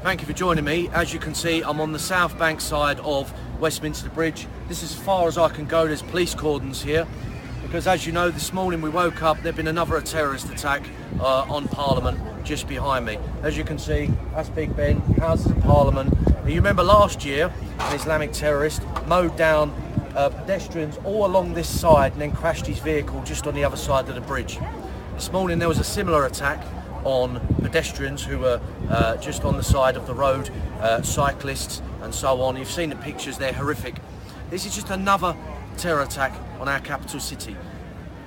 Thank you for joining me. As you can see, I'm on the South Bank side of Westminster Bridge. This is as far as I can go. There's police cordons here because, as you know, this morning we woke up, there'd been another terrorist attack on Parliament just behind me. As you can see, that's Big Ben, Houses of Parliament. And you remember last year, an Islamic terrorist mowed down pedestrians all along this side and then crashed his vehicle just on the other side of the bridge. This morning there was a similar attack on pedestrians who were just on the side of the road, cyclists and so on. You've seen the pictures, they're horrific. This is just another terror attack on our capital city.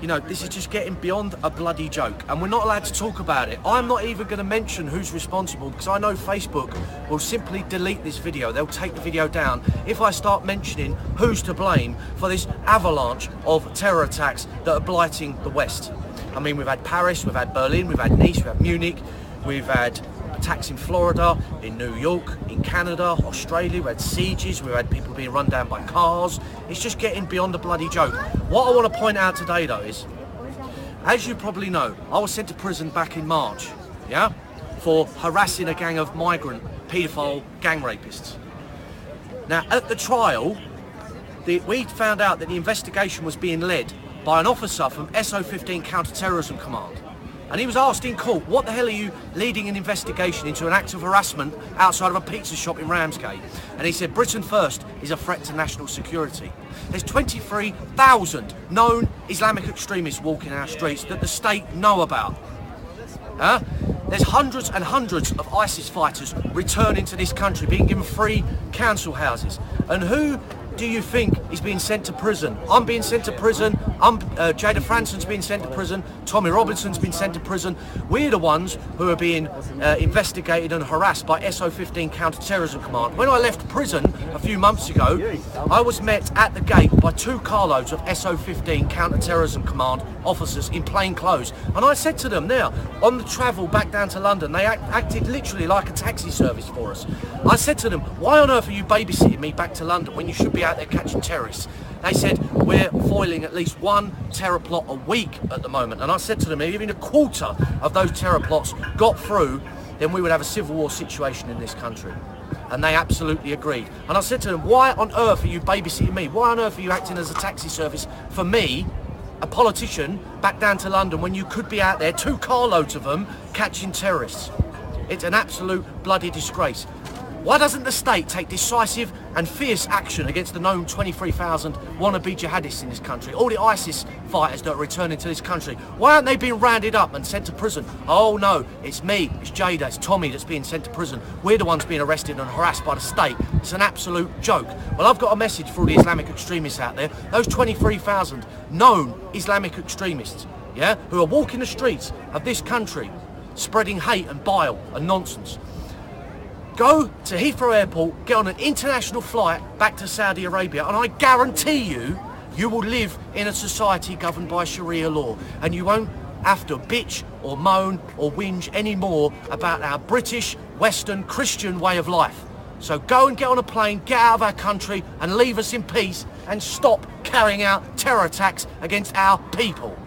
You know, this is just getting beyond a bloody joke, and we're not allowed to talk about it. I'm not even going to mention who's responsible because I know Facebook will simply delete this video. They'll take the video down if I start mentioning who's to blame for this avalanche of terror attacks that are blighting the West. I mean, we've had Paris, we've had Berlin, we've had Nice, we've had Munich, we've had attacks in Florida, in New York, in Canada, Australia, we've had sieges, we've had people being run down by cars. It's just getting beyond a bloody joke. What I want to point out today though is, as you probably know, I was sent to prison back in March, yeah, for harassing a gang of migrant, paedophile gang rapists. Now, at the trial, we found out that the investigation was being led by an officer from SO15 Counter-Terrorism Command. And he was asked in court, what the hell are you leading an investigation into an act of harassment outside of a pizza shop in Ramsgate? And he said, Britain First is a threat to national security. There's 23,000 known Islamic extremists walking our streets that the state know about. There's hundreds and hundreds of ISIS fighters returning to this country, being given free council houses. And who do you think is being sent to prison? I'm being sent to prison. Jada Franson's being sent to prison. Tommy Robinson's been sent to prison. We're the ones who are being investigated and harassed by SO15 Counter-Terrorism Command. When I left prison a few months ago, I was met at the gate by 2 carloads of SO15 Counter-Terrorism Command officers in plain clothes. And I said to them now, on the travel back down to London, they acted literally like a taxi service for us. I said to them, why on earth are you babysitting me back to London when you should be out there catching terrorists? They said, we're foiling at least 1 terror plot a week at the moment. And I said to them, if even a quarter of those terror plots got through, then we would have a civil war situation in this country. And they absolutely agreed. And I said to them, why on earth are you babysitting me? Why on earth are you acting as a taxi service for me, a politician, back down to London when you could be out there, 2 carloads of them, catching terrorists? It's an absolute bloody disgrace. Why doesn't the state take decisive and fierce action against the known 23,000 wannabe jihadists in this country? All the ISIS fighters that are returning to this country. Why aren't they being rounded up and sent to prison? Oh no, it's me, it's Jada, it's Tommy that's being sent to prison. We're the ones being arrested and harassed by the state. It's an absolute joke. Well, I've got a message for all the Islamic extremists out there. Those 23,000 known Islamic extremists, yeah, who are walking the streets of this country, spreading hate and bile and nonsense. Go to Heathrow Airport, get on an international flight back to Saudi Arabia, and I guarantee you, you will live in a society governed by Sharia law, and you won't have to bitch or moan or whinge anymore about our British, Western, Christian way of life. So go and get on a plane, get out of our country and leave us in peace and stop carrying out terror attacks against our people.